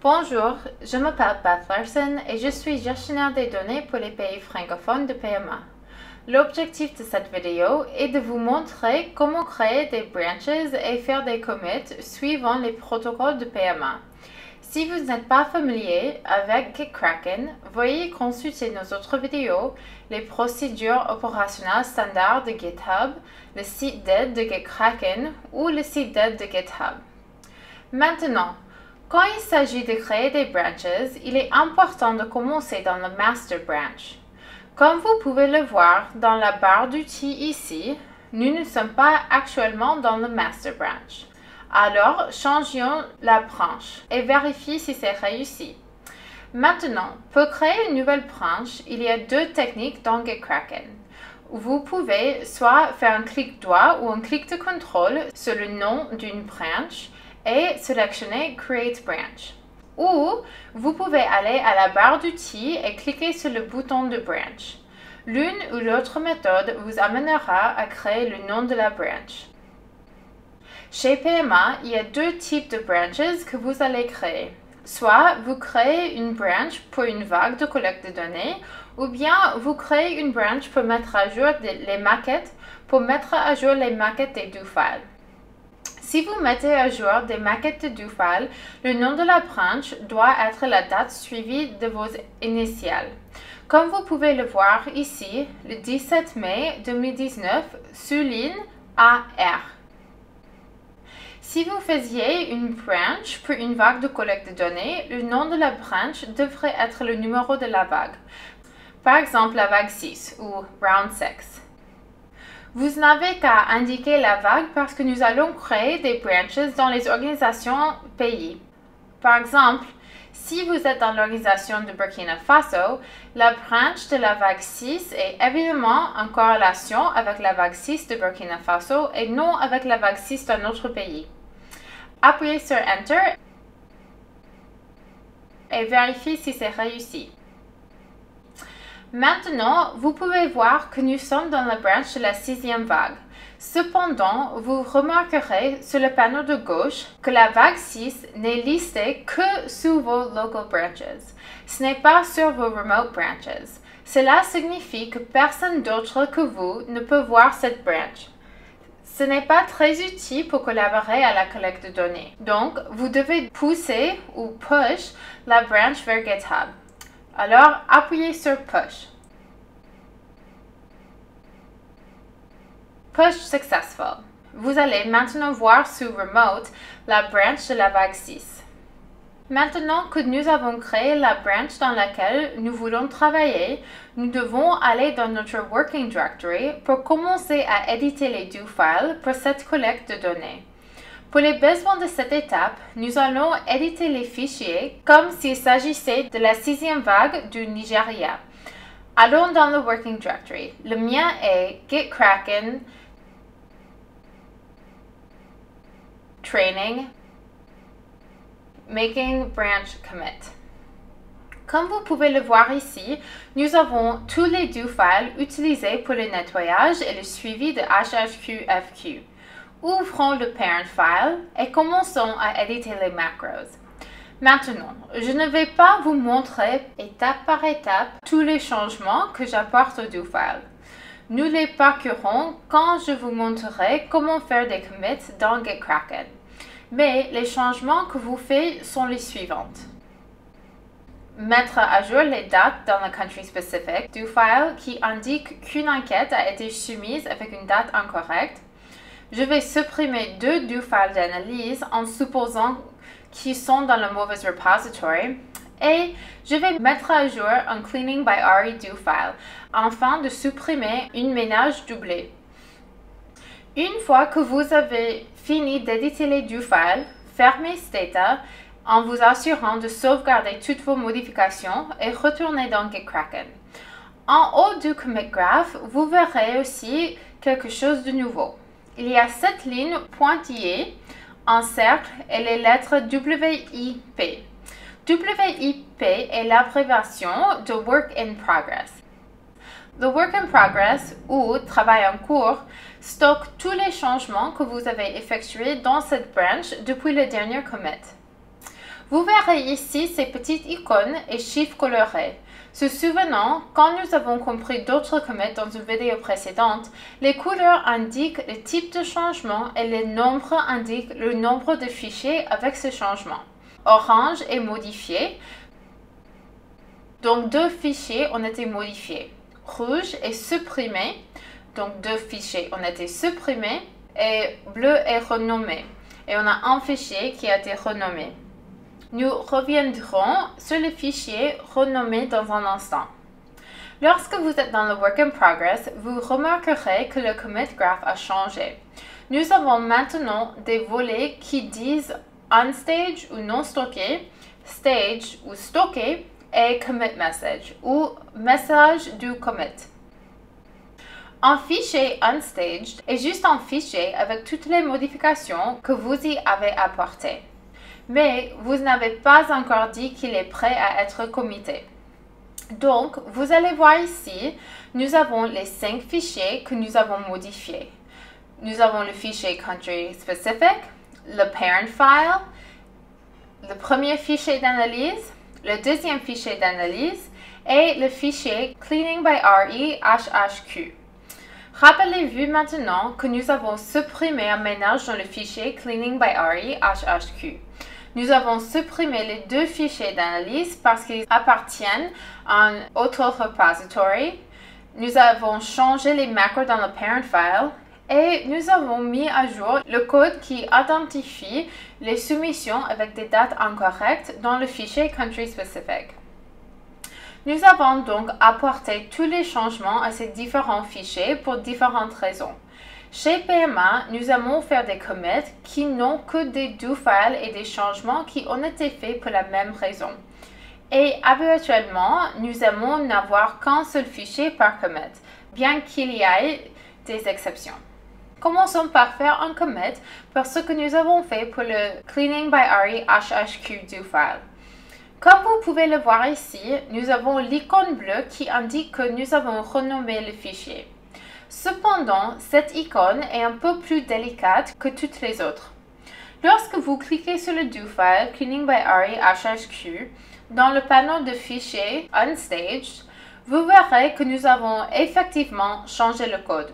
Bonjour, je m'appelle Beth Larson et je suis gestionnaire des données pour les pays francophones de PMA. L'objectif de cette vidéo est de vous montrer comment créer des branches et faire des commits suivant les protocoles de PMA. Si vous n'êtes pas familier avec Gitkraken, veuillez consulter nos autres vidéos, les procédures opérationnelles standards de GitHub, le site d'aide de Gitkraken ou le site d'aide de GitHub. Maintenant, quand il s'agit de créer des branches, il est important de commencer dans le master branch. Comme vous pouvez le voir dans la barre d'outils ici, nous ne sommes pas actuellement dans le master branch. Alors, changeons la branche et vérifiez si c'est réussi. Maintenant, pour créer une nouvelle branche, il y a deux techniques dans Gitkraken. Vous pouvez soit faire un clic droit ou un clic de contrôle sur le nom d'une branche et sélectionner Create Branch. Ou vous pouvez aller à la barre d'outils et cliquer sur le bouton de branch. L'une ou l'autre méthode vous amènera à créer le nom de la branch. Chez PMA, il y a deux types de branches que vous allez créer. Soit vous créez une branch pour une vague de collecte de données, ou bien vous créez une branch pour mettre à jour les maquettes, des do-files. Si vous mettez à jour des maquettes de do-files, le nom de la branch doit être la date suivie de vos initiales. Comme vous pouvez le voir ici, le 17 mai 2019, souligne AR. Si vous faisiez une branch pour une vague de collecte de données, le nom de la branch devrait être le numéro de la vague. Par exemple, la vague 6 ou Round 6. Vous n'avez qu'à indiquer la vague parce que nous allons créer des branches dans les organisations pays. Par exemple, si vous êtes dans l'organisation de Burkina Faso, la branch de la vague 6 est évidemment en corrélation avec la vague 6 de Burkina Faso et non avec la vague 6 d'un autre pays. Appuyez sur Enter et vérifiez si c'est réussi. Maintenant, vous pouvez voir que nous sommes dans la branche de la 6e vague. Cependant, vous remarquerez sur le panneau de gauche que la vague 6 n'est listée que sur vos local branches. Ce n'est pas sur vos remote branches. Cela signifie que personne d'autre que vous ne peut voir cette branche. Ce n'est pas très utile pour collaborer à la collecte de données. Donc, vous devez pousser ou push la branche vers GitHub. Alors, appuyez sur Push. Push Successful. Vous allez maintenant voir sur Remote la branche de la vague 6. Maintenant que nous avons créé la branche dans laquelle nous voulons travailler, nous devons aller dans notre Working Directory pour commencer à éditer les do-files pour cette collecte de données. Pour les besoins de cette étape, nous allons éditer les fichiers comme s'il s'agissait de la 6e vague du Nigeria. Allons dans le Working Directory. Le mien est Gitkraken Training Making Branch Commit. Comme vous pouvez le voir ici, nous avons tous les do-files utilisés pour le nettoyage et le suivi de HHQFQ. Ouvrons le parent file et commençons à éditer les macros. Maintenant, je ne vais pas vous montrer étape par étape tous les changements que j'apporte au do-file. Nous les parcourrons quand je vous montrerai comment faire des commits dans Gitkraken. Mais les changements que vous faites sont les suivantes. Mettre à jour les dates dans le country specific do-file qui indique qu'une enquête a été soumise avec une date incorrecte. Je vais supprimer deux do-files d'analyse en supposant qu'ils sont dans le mauvais repository et je vais mettre à jour un Cleaning by Ari do-file afin de supprimer une ménage doublée. Une fois que vous avez fini d'éditer les do-files, fermez Stata en vous assurant de sauvegarder toutes vos modifications et retournez dans Gitkraken. En haut du commit graph, vous verrez aussi quelque chose de nouveau. Il y a cette ligne pointillée en cercle et les lettres WIP. WIP est l'abréviation de Work in Progress. Le Work in Progress ou Travail en cours stocke tous les changements que vous avez effectués dans cette branch depuis le dernier commit. Vous verrez ici ces petites icônes et chiffres colorés. Se souvenant, quand nous avons compris d'autres commits dans une vidéo précédente, les couleurs indiquent le type de changement et les nombres indiquent le nombre de fichiers avec ce changement. Orange est modifié, donc 2 fichiers ont été modifiés. Rouge est supprimé, donc 2 fichiers ont été supprimés, et bleu est renommé, et on a un fichier qui a été renommé. Nous reviendrons sur les fichiers renommés dans un instant. Lorsque vous êtes dans le Work in Progress, vous remarquerez que le commit graph a changé. Nous avons maintenant des volets qui disent unstage ou non stocké, stage ou stocké et commit message ou message du commit. Un fichier unstaged est juste un fichier avec toutes les modifications que vous y avez apportées. Mais vous n'avez pas encore dit qu'il est prêt à être commité. Donc, vous allez voir ici, nous avons les 5 fichiers que nous avons modifiés. Nous avons le fichier country specific, le parent file, le premier fichier d'analyse, le deuxième fichier d'analyse et le fichier cleaning by RE HHQ. Rappelez-vous maintenant que nous avons supprimé un ménage dans le fichier cleaning by RE HHQ. Nous avons supprimé les 2 fichiers d'analyse parce qu'ils appartiennent à un autre repository. Nous avons changé les macros dans le parent file et nous avons mis à jour le code qui identifie les soumissions avec des dates incorrectes dans le fichier country specific. Nous avons donc apporté tous les changements à ces différents fichiers pour différentes raisons. Chez PMA, nous aimons faire des commits qui n'ont que des do files et des changements qui ont été faits pour la même raison. Et habituellement, nous aimons n'avoir qu'un seul fichier par commit, bien qu'il y ait des exceptions. Commençons par faire un commit pour ce que nous avons fait pour le cleaning by RE HHQ do file. Comme vous pouvez le voir ici, nous avons l'icône bleue qui indique que nous avons renommé le fichier. Cependant, cette icône est un peu plus délicate que toutes les autres. Lorsque vous cliquez sur le do file cleaning by RE HHQ dans le panneau de fichiers unstaged, vous verrez que nous avons effectivement changé le code.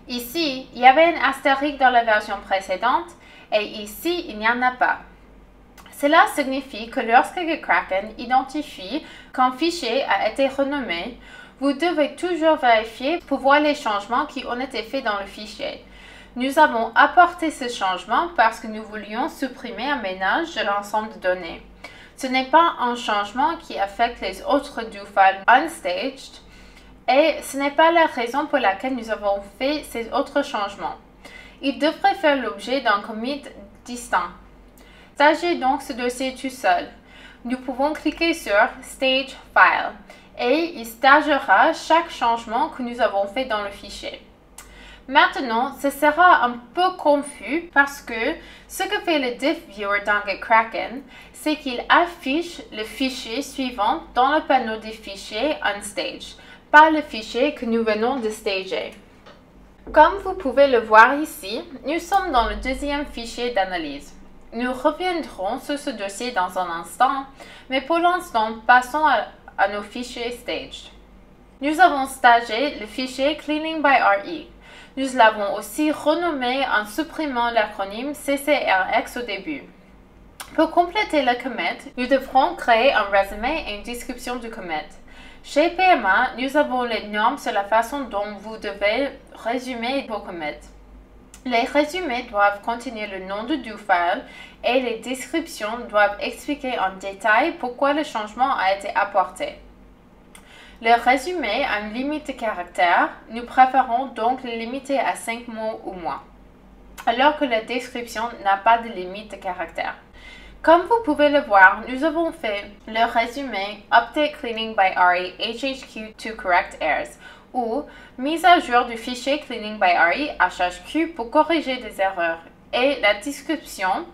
Ici, il y avait un astérisque dans la version précédente et ici, il n'y en a pas. Cela signifie que lorsque Kraken identifie qu'un fichier a été renommé, vous devez toujours vérifier pour voir les changements qui ont été faits dans le fichier. Nous avons apporté ce changement parce que nous voulions supprimer un ménage de l'ensemble de données. Ce n'est pas un changement qui affecte les autres do files unstaged et ce n'est pas la raison pour laquelle nous avons fait ces autres changements. Ils devraient faire l'objet d'un commit distinct. Stagez donc ce dossier tout seul. Nous pouvons cliquer sur Stage File et il stagera chaque changement que nous avons fait dans le fichier. Maintenant, ce sera un peu confus parce que ce que fait le Diff Viewer dans Kraken, c'est qu'il affiche le fichier suivant dans le panneau des fichiers unstaged, pas le fichier que nous venons de stager. Comme vous pouvez le voir ici, nous sommes dans le deuxième fichier d'analyse. Nous reviendrons sur ce dossier dans un instant, mais pour l'instant, passons à nos fichiers staged. Nous avons stagé le fichier cleaning by RE. Nous l'avons aussi renommé en supprimant l'acronyme CCRX au début. Pour compléter le commit, nous devrons créer un résumé et une description du commit. Chez PMA, nous avons les normes sur la façon dont vous devez résumer vos commits. Les résumés doivent contenir le nom du do file et les descriptions doivent expliquer en détail pourquoi le changement a été apporté. Le résumé a une limite de caractères, nous préférons donc le limiter à 5 mots ou moins, alors que la description n'a pas de limite de caractères. Comme vous pouvez le voir, nous avons fait le résumé Update Cleaning by RE HHQ to correct errors ou mise à jour du fichier Cleaning by RE HHQ pour corriger des erreurs et la description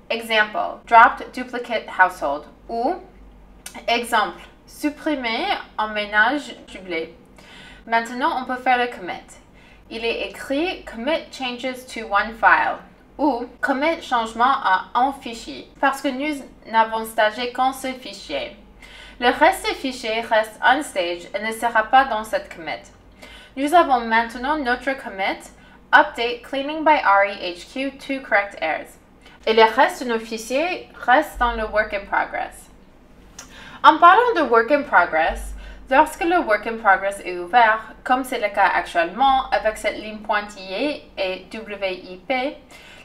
Example Dropped Duplicate Household ou Exemple Supprimer un ménage doublé. Maintenant, on peut faire le commit. Il est écrit Commit changes to one file ou commit changement à un fichier parce que nous n'avons stagé qu'un seul fichier. Le reste des fichiers reste unstage et ne sera pas dans cette commit. Nous avons maintenant notre commit update cleaning by REHQ to correct errors. Et le reste de nos fichiers reste dans le work in progress. En parlant de work in progress, lorsque le work in progress est ouvert, comme c'est le cas actuellement avec cette ligne pointillée et WIP,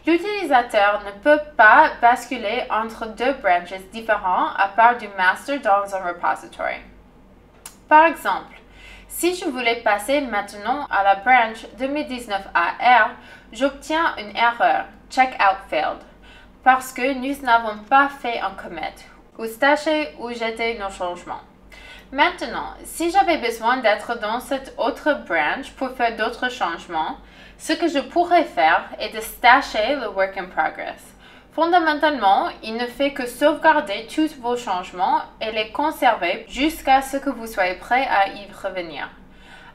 l'utilisateur ne peut pas basculer entre deux branches différents à part du master dans un repository. Par exemple, si je voulais passer maintenant à la branch 2019AR, j'obtiens une erreur, checkout failed, parce que nous n'avons pas fait un commit, ou stagé ou jeté nos changements. Maintenant, si j'avais besoin d'être dans cette autre branch pour faire d'autres changements, ce que je pourrais faire est de stasher le work in progress. Fondamentalement, il ne fait que sauvegarder tous vos changements et les conserver jusqu'à ce que vous soyez prêt à y revenir.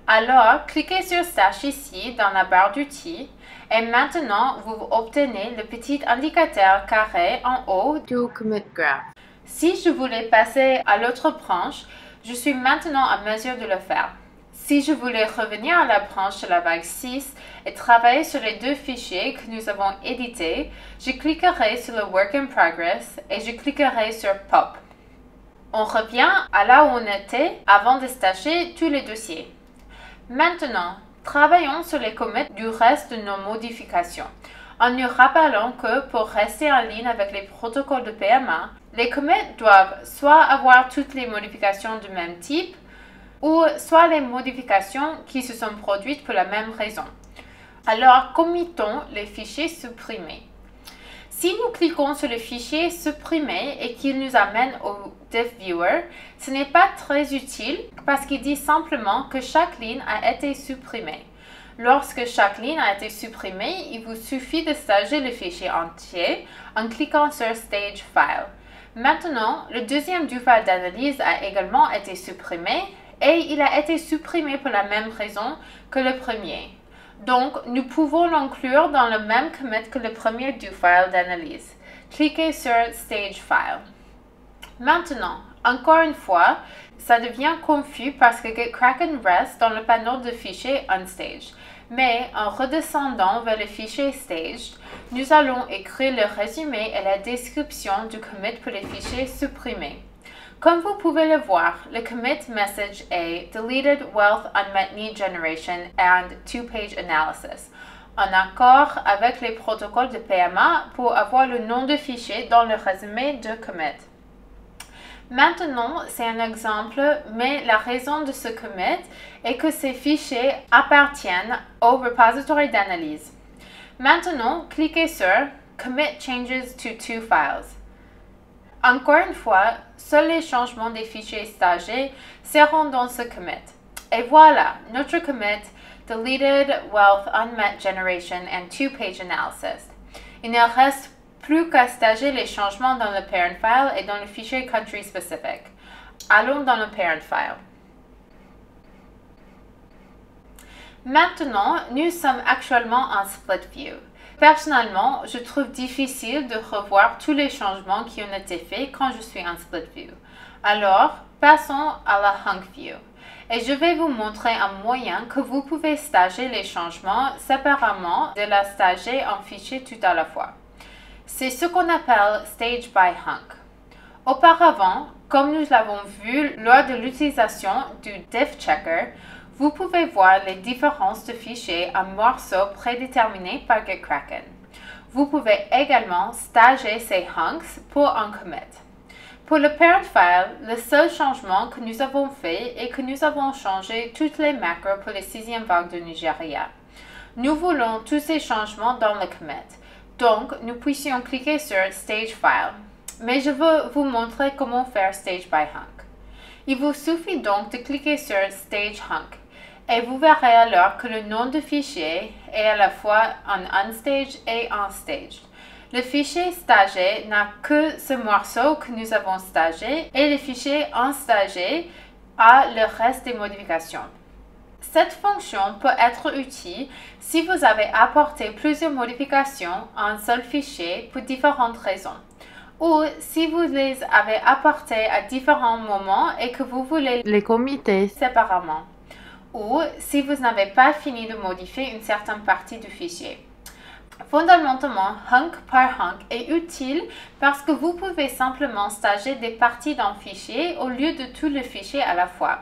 Alors, cliquez sur Stash ici dans la barre d'outils et maintenant vous obtenez le petit indicateur carré en haut du commit graph. Si je voulais passer à l'autre branche, je suis maintenant à mesure de le faire. Si je voulais revenir à la branche de la vague 6 et travailler sur les deux fichiers que nous avons édités, je cliquerai sur le Work in Progress et je cliquerai sur Pop. On revient à là où on était avant de stasher tous les dossiers. Maintenant, travaillons sur les commits du reste de nos modifications, en nous rappelant que pour rester en ligne avec les protocoles de PMA, les commits doivent soit avoir toutes les modifications du même type, ou soit les modifications qui se sont produites pour la même raison. Alors, committons les fichiers supprimés. Si nous cliquons sur le fichier supprimé et qu'il nous amène au Diff Viewer, ce n'est pas très utile parce qu'il dit simplement que chaque ligne a été supprimée. Lorsque chaque ligne a été supprimée, il vous suffit de stager le fichier entier en cliquant sur Stage File. Maintenant, le deuxième du file d'analyse a également été supprimé et il a été supprimé pour la même raison que le premier. Donc, nous pouvons l'inclure dans le même commit que le premier du file d'analyse. Cliquez sur Stage File. Maintenant, encore une fois, ça devient confus parce que GitKraken reste dans le panneau de fichiers Unstaged. Mais en redescendant vers le fichier Staged, nous allons écrire le résumé et la description du commit pour les fichiers supprimés. Comme vous pouvez le voir, le commit message est Deleted Wealth Unmet Need Generation and Two-Page Analysis, en accord avec les protocoles de PMA pour avoir le nom de fichier dans le résumé de commit. Maintenant, c'est un exemple, mais la raison de ce commit est que ces fichiers appartiennent au repository d'analyse. Maintenant, cliquez sur Commit Changes to Two Files. Encore une fois, seuls les changements des fichiers stagés seront dans ce commit. Et voilà, notre commit Deleted Wealth Unmet Generation and Two-Page Analysis. Il ne reste plus qu'à stager les changements dans le parent file et dans le fichier Country Specific. Allons dans le parent file. Maintenant, nous sommes actuellement en Split View. Personnellement, je trouve difficile de revoir tous les changements qui ont été faits quand je suis en Split View. Alors, passons à la Hunk View. Et je vais vous montrer un moyen que vous pouvez stager les changements séparément de la stager en fichier tout à la fois. C'est ce qu'on appelle Stage by Hunk. Auparavant, comme nous l'avons vu lors de l'utilisation du Diff Checker, vous pouvez voir les différences de fichiers en morceaux prédéterminés par GitKraken. Vous pouvez également stager ces hunks pour un commit. Pour le parent file, le seul changement que nous avons fait est que nous avons changé toutes les macros pour les 6e vagues de Nigeria. Nous voulons tous ces changements dans le commit. Donc, nous puissions cliquer sur Stage File. Mais je veux vous montrer comment faire Stage by Hunk. Il vous suffit donc de cliquer sur Stage Hunk. Et vous verrez alors que le nom du fichier est à la fois en Unstaged et en Staged. Le fichier stagé n'a que ce morceau que nous avons stagé et le fichier unstagé a le reste des modifications. Cette fonction peut être utile si vous avez apporté plusieurs modifications à un seul fichier pour différentes raisons, ou si vous les avez apportées à différents moments et que vous voulez les committer séparément, ou si vous n'avez pas fini de modifier une certaine partie du fichier. Fondamentalement, hunk par hunk est utile parce que vous pouvez simplement stager des parties d'un fichier au lieu de tout le fichier à la fois.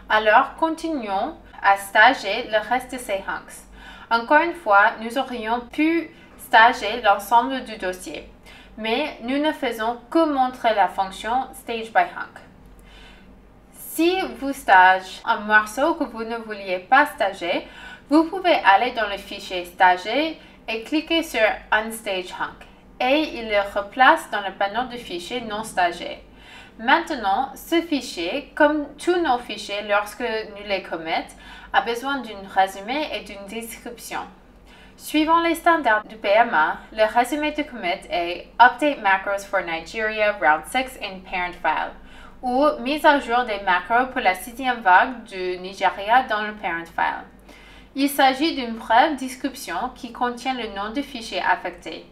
Alors, continuons à stager le reste de ces hunks. Encore une fois, nous aurions pu stager l'ensemble du dossier, mais nous ne faisons que montrer la fonction stage by hunk. Si vous stagez un morceau que vous ne vouliez pas stager, vous pouvez aller dans le fichier stager et cliquer sur Unstage Hunk et il le replace dans le panneau de fichiers non stagés. Maintenant, ce fichier, comme tous nos fichiers lorsque nous les commettons, a besoin d'un résumé et d'une description. Suivant les standards du PMA, le résumé du commit est Update macros for Nigeria round 6 in parent file ou mise à jour des macros pour la 6e vague du Nigeria dans le parent file. Il s'agit d'une brève description qui contient le nom du fichier affecté.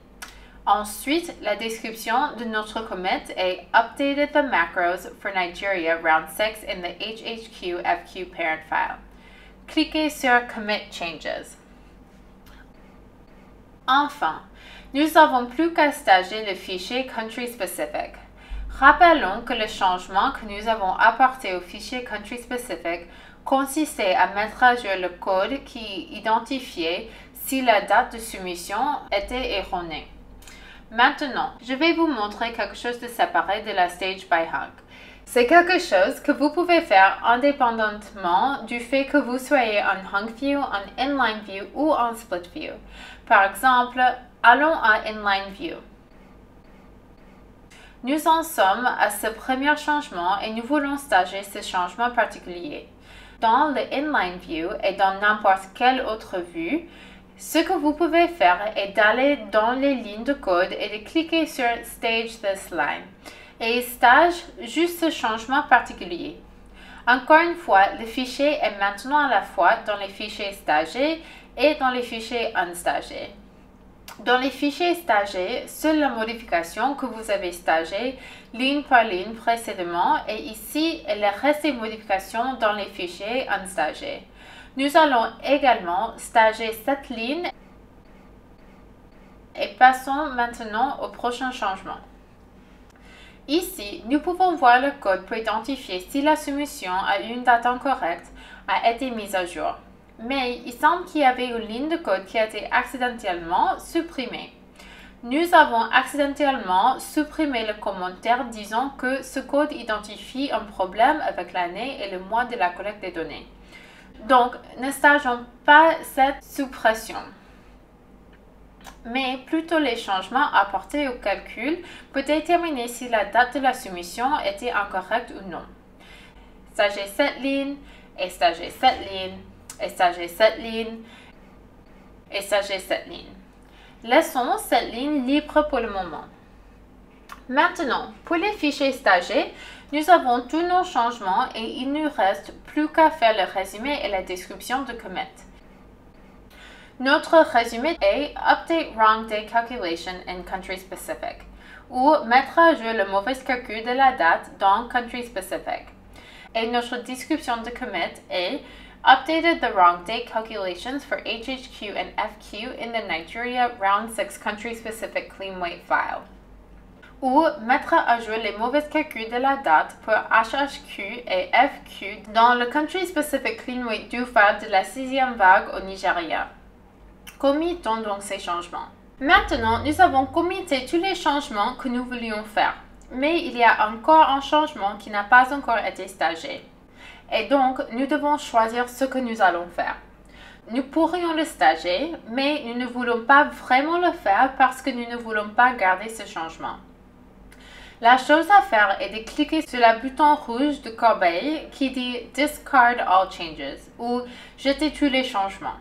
Ensuite, la description de notre commit est Updated the macros for Nigeria round 6 in the HHQ FQ parent file. Cliquez sur Commit Changes. Enfin, nous n'avons plus qu'à stager le fichier Country Specific. Rappelons que le changement que nous avons apporté au fichier Country Specific consistait à mettre à jour le code qui identifiait si la date de soumission était erronée. Maintenant, je vais vous montrer quelque chose de séparé de la Stage by Hunk. C'est quelque chose que vous pouvez faire indépendamment du fait que vous soyez en Hunk View, en Inline View ou en Split View. Par exemple, allons à Inline View. Nous en sommes à ce premier changement et nous voulons stager ce changement particulier. Dans le Inline View et dans n'importe quelle autre vue, ce que vous pouvez faire est d'aller dans les lignes de code et de cliquer sur Stage this line et stage juste ce changement particulier. Encore une fois, le fichier est maintenant à la fois dans les fichiers stagés et dans les fichiers unstagés. Dans les fichiers stagés, seule la modification que vous avez stagée ligne par ligne précédemment et ici est le reste des modifications dans les fichiers unstagés. Nous allons également stager cette ligne et passons maintenant au prochain changement. Ici, nous pouvons voir le code pour identifier si la soumission à une date incorrecte a été mise à jour. Mais il semble qu'il y avait une ligne de code qui a été accidentellement supprimée. Nous avons accidentellement supprimé le commentaire disant que ce code identifie un problème avec l'année et le mois de la collecte des données. Donc, ne stageons pas cette suppression, mais plutôt les changements apportés au calcul pour déterminer si la date de la soumission était incorrecte ou non. Stager cette ligne, et stager cette ligne, et stager cette ligne, et stager cette ligne. Laissons cette ligne libre pour le moment. Maintenant, pour les fichiers stagés, nous avons tous nos changements et il ne nous reste plus qu'à faire le résumé et la description de commit. Notre résumé est Update Wrong Day Calculation in Country Specific ou mettre à jour le mauvais calcul de la date dans Country Specific. Et notre description de commit est Updated the wrong date calculations for HHQ and FQ in the Nigeria Round 6 Country Specific Clean Weight file. Ou mettre à jour les mauvais calculs de la date pour HHQ et FQ dans le Country Specific Clean Weight do file de la 6e vague au Nigeria. Committons donc ces changements. Maintenant, nous avons committé tous les changements que nous voulions faire, mais il y a encore un changement qui n'a pas encore été stagé. Et donc, nous devons choisir ce que nous allons faire. Nous pourrions le stager, mais nous ne voulons pas vraiment le faire parce que nous ne voulons pas garder ce changement. La chose à faire est de cliquer sur le bouton rouge de corbeille qui dit Discard all changes ou jeter tous les changements.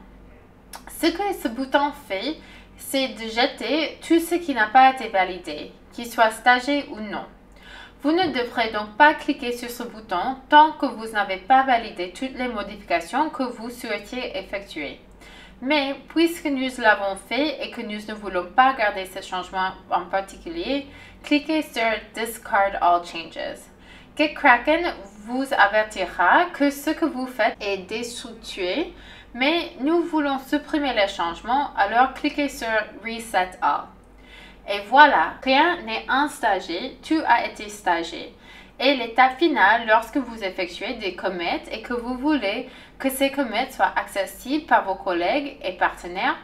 Ce que ce bouton fait, c'est de jeter tout ce qui n'a pas été validé, qu'il soit stagé ou non. Vous ne devrez donc pas cliquer sur ce bouton tant que vous n'avez pas validé toutes les modifications que vous souhaitiez effectuer. Mais puisque nous l'avons fait et que nous ne voulons pas garder ce changement en particulier, cliquez sur Discard All Changes. GitKraken vous avertira que ce que vous faites est déstructuré, mais nous voulons supprimer les changements, alors cliquez sur Reset All. Et voilà, rien n'est instagé, tout a été stagé. Et l'étape finale, lorsque vous effectuez des commits et que vous voulez que ces commits soient accessibles par vos collègues et partenaires,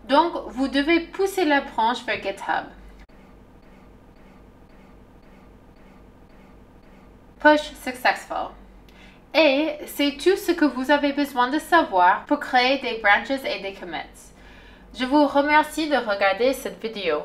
donc vous devez pousser la branche vers GitHub. Push Successful. Et c'est tout ce que vous avez besoin de savoir pour créer des branches et des commits. Je vous remercie de regarder cette vidéo.